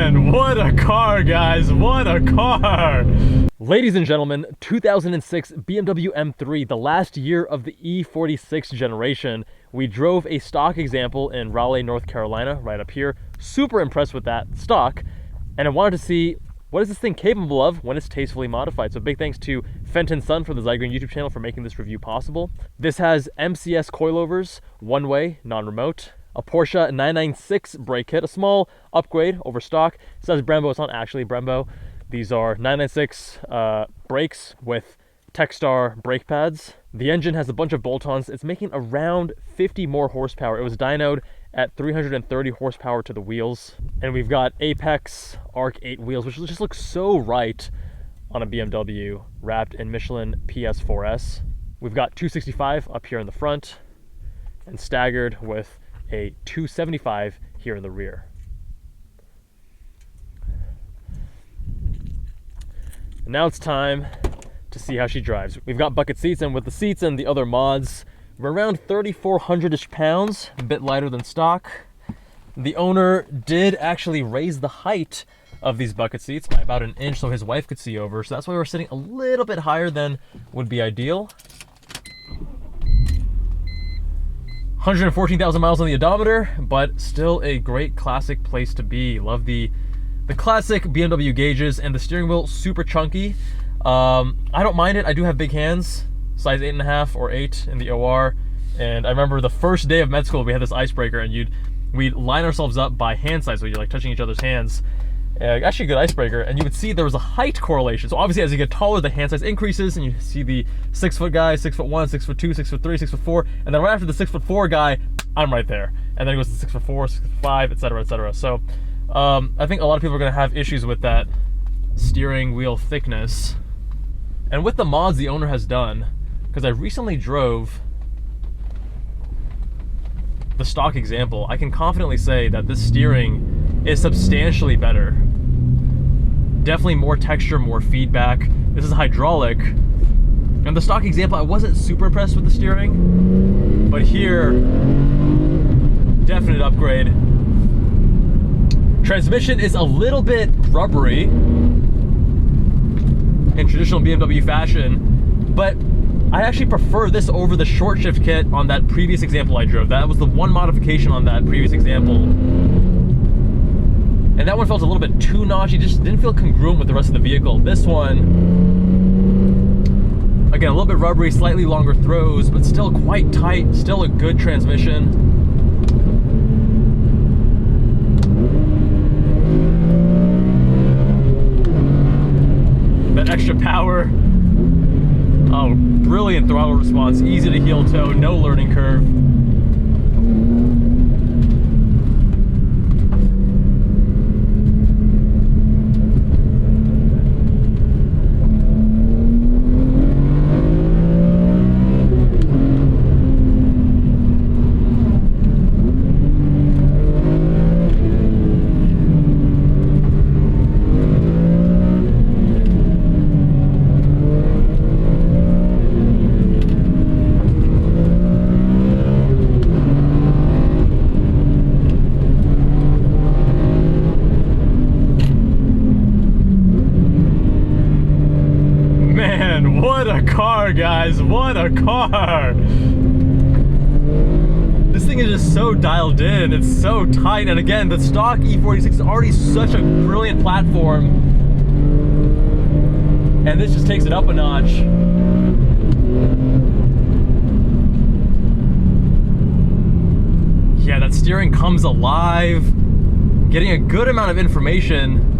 Man, what a car, guys, what a car! Ladies and gentlemen, 2006 BMW M3, the last year of the E46 generation. We drove a stock example in Raleigh, North Carolina, right up here. Super impressed with that stock, and I wanted to see what is this thing capable of when it's tastefully modified. So big thanks to Fenton Sun from the Zygreen YouTube channel for making this review possible. This has MCS coilovers, one-way, non-remote, a Porsche 996 brake kit, a small upgrade over stock. It says Brembo, it's not actually Brembo. These are 996 brakes with Textar brake pads. The engine has a bunch of bolt-ons. It's making around 50 more horsepower. It was dynoed at 330 horsepower to the wheels. And we've got Apex Arc 8 wheels, which just looks so right on a BMW, wrapped in Michelin PS4S. We've got 265 up here in the front and staggered with a 275 here in the rear. And now it's time to see how she drives. We've got bucket seats, and with the seats and the other mods, we're around 3,400-ish pounds, a bit lighter than stock. The owner did actually raise the height of these bucket seats by about an inch so his wife could see over, so that's why we're sitting a little bit higher than would be ideal. 114,000 miles on the odometer, but still a great classic place to be. Love the classic BMW gauges, and the steering wheel super chunky. I don't mind it. I do have big hands, size 8.5 or 8 in the OR, and I remember the first day of med school we had this icebreaker, and we'd line ourselves up by hand size, so you're like touching each other's hands. Actually a good icebreaker, and you would see there was a height correlation. So obviously as you get taller, the hand size increases, and you see the 6-foot guy, 6'1", 6'2", 6'3", 6'4", and then right after the 6'4" guy, I'm right there, and then it goes to 6'4", 6'5", etc., etc. So I think a lot of people are going to have issues with that steering wheel thickness. And with the mods the owner has done, because I recently drove the stock example, I can confidently say that this steering is substantially better. Definitely more texture, more feedback. This is hydraulic. And the stock example, I wasn't super impressed with the steering, but here, definite upgrade. Transmission is a little bit rubbery in traditional BMW fashion, but I actually prefer this over the short shift kit on that previous example I drove. That was the one modification on that previous example. And that one felt a little bit too notchy, just didn't feel congruent with the rest of the vehicle. This one, again, a little bit rubbery, slightly longer throws, but still quite tight, still a good transmission. That extra power. Oh, brilliant throttle response, easy to heel toe, no learning curve. What a car, guys, what a car! This thing is just so dialed in, it's so tight, and again, the stock E46 is already such a brilliant platform, and this just takes it up a notch. Yeah, that steering comes alive, getting a good amount of information.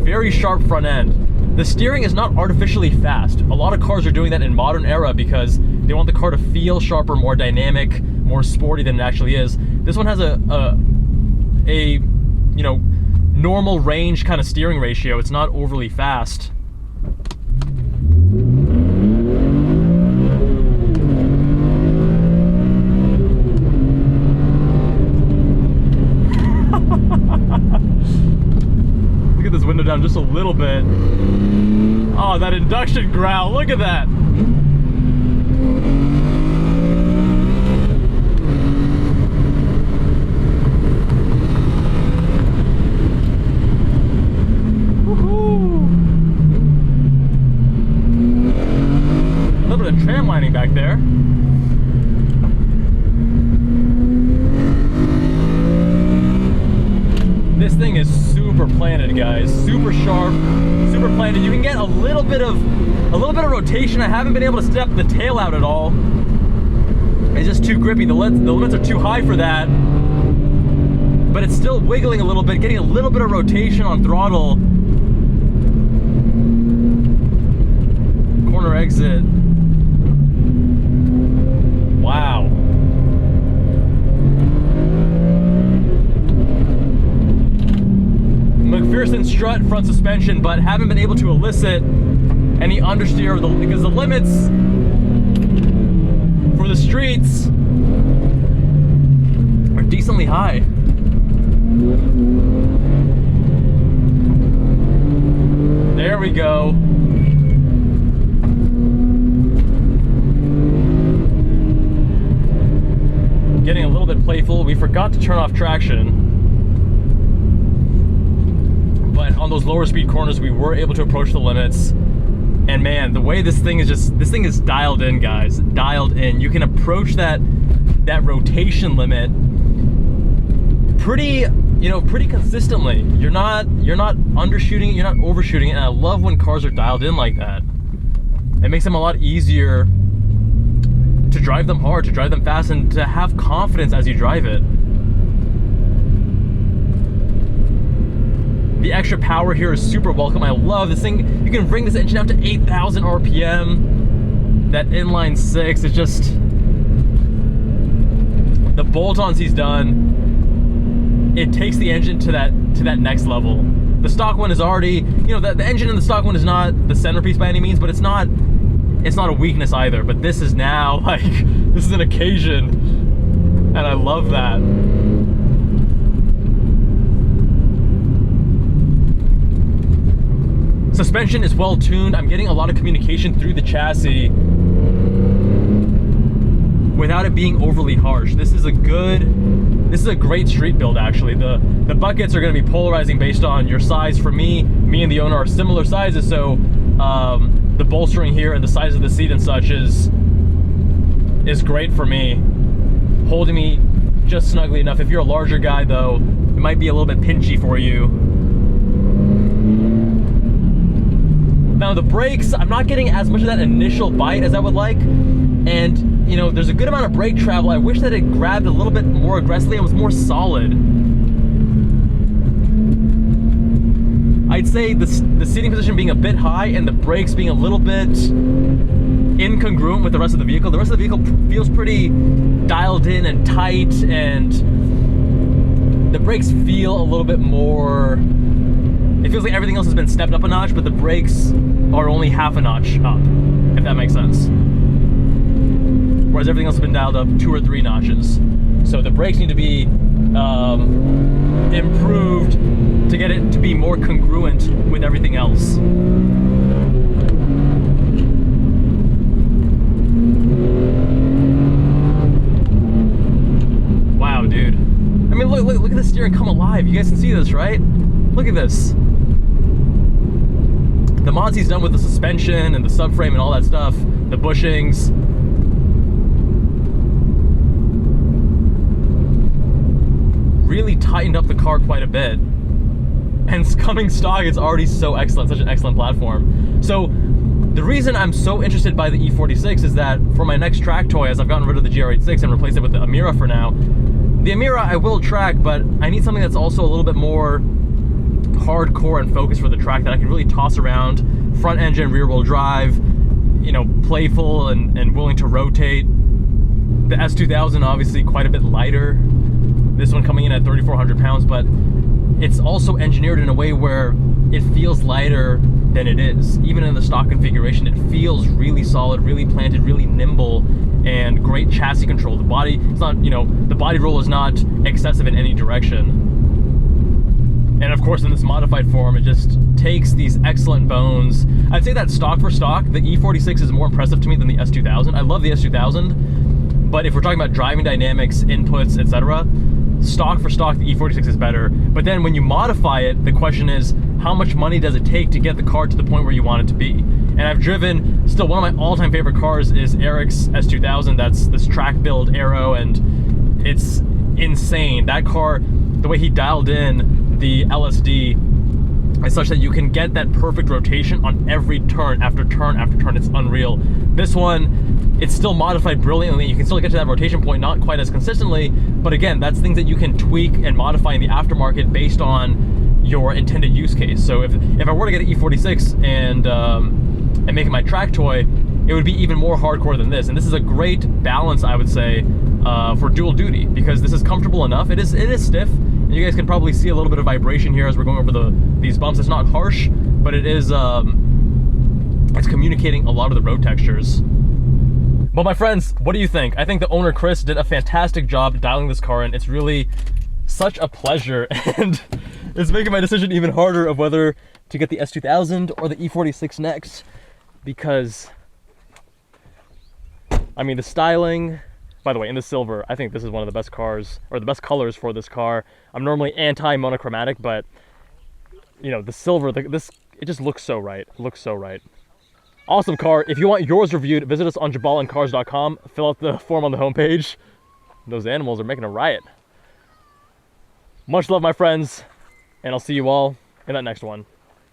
Very sharp front end. The steering is not artificially fast. A lot of cars are doing that in modern era because they want the car to feel sharper, more dynamic, more sporty than it actually is. This one has a you know, normal range kind of steering ratio. It's not overly fast. This window down just a little bit. Oh, that induction growl, look at that. bit of rotation. I haven't been able to step the tail out at all. It's just too grippy. The limits are too high for that. But it's still wiggling a little bit, getting a little bit of rotation on throttle. Corner exit. Wow. McPherson strut front suspension, but haven't been able to elicit any understeer because the limits for the streets are decently high. There we go. Getting a little bit playful. We forgot to turn off traction. But on those lower speed corners, we were able to approach the limits. And man, the way this thing is dialed in, guys. Dialed in. You can approach that rotation limit pretty consistently. You're not undershooting it, you're not overshooting it, and I love when cars are dialed in like that. It makes them a lot easier to drive them hard, to drive them fast, and to have confidence as you drive it. The extra power here is super welcome. I love this thing. You can bring this engine up to 8,000 RPM. That inline six is just, the bolt-ons he's done, it takes the engine to that next level. The stock one is already, the engine in the stock one is not the centerpiece by any means, but it's not a weakness either. But this is now like, this is an occasion, and I love that. Suspension is well tuned. I'm getting a lot of communication through the chassis without it being overly harsh. This is a great street build, actually. The buckets are going to be polarizing based on your size. For me and the owner are similar sizes, so the bolstering here and the size of the seat and such is great for me, holding me just snugly enough. If you're a larger guy, though, it might be a little bit pinchy for you. Now the brakes, I'm not getting as much of that initial bite as I would like, and there's a good amount of brake travel. I wish that it grabbed a little bit more aggressively and was more solid. I'd say the seating position being a bit high and the brakes being a little bit incongruent with the rest of the vehicle. The rest of the vehicle feels pretty dialed in and tight, and the brakes feel a little bit more, it feels like everything else has been stepped up a notch, but the brakes are only half a notch up, if that makes sense. Whereas everything else has been dialed up 2 or 3 notches. So the brakes need to be improved to get it to be more congruent with everything else. Wow, dude. I mean, look at the steering come alive. You guys can see this, right? Look at this. The mods he's done with the suspension and the subframe and all that stuff, the bushings. Really tightened up the car quite a bit. And coming stock, it's already so excellent, such an excellent platform. So the reason I'm so interested by the E46 is that for my next track toy, as I've gotten rid of the GR86 and replaced it with the Amira for now, the Amira I will track, but I need something that's also a little bit more hardcore and focused for the track, that I can really toss around, front engine, rear wheel drive, playful and willing to rotate. The S2000 obviously quite a bit lighter. This one coming in at 3,400 pounds, but it's also engineered in a way where it feels lighter than it is. Even in the stock configuration, it feels really solid, really planted, really nimble, and great chassis control. The body, it's not, the body roll is not excessive in any direction. And of course, in this modified form, it just takes these excellent bones. I'd say that stock for stock, the E46 is more impressive to me than the S2000. I love the S2000, but if we're talking about driving dynamics, inputs, etc., stock for stock, the E46 is better. But then when you modify it, the question is, how much money does it take to get the car to the point where you want it to be? And I've driven, still one of my all-time favorite cars is Eric's S2000. That's this track build Aero, and it's insane. That car, the way he dialed in the LSD is such that you can get that perfect rotation on every turn after turn after turn. It's unreal. This one, it's still modified brilliantly. You can still get to that rotation point, not quite as consistently, but again, that's things that you can tweak and modify in the aftermarket based on your intended use case. So if I were to get an E46 and make it my track toy, it would be even more hardcore than this. And this is a great balance, I would say, for dual duty, because this is comfortable enough. It is stiff, and you guys can probably see a little bit of vibration here as we're going over these bumps. It's not harsh, but it is it's communicating a lot of the road textures. But my friends, what do you think? I think the owner Chris did a fantastic job dialing this car in. It's really such a pleasure, and it's making my decision even harder of whether to get the S2000 or the E46 next, because I mean, the styling, by the way, in the silver, I think this is one of the best cars, or the best colors for this car. I'm normally anti-monochromatic, but you know, the silver, it just looks so right. It looks so right. Awesome car. If you want yours reviewed, visit us on jabalandcars.com. Fill out the form on the homepage. Those animals are making a riot. Much love, my friends, and I'll see you all in that next one.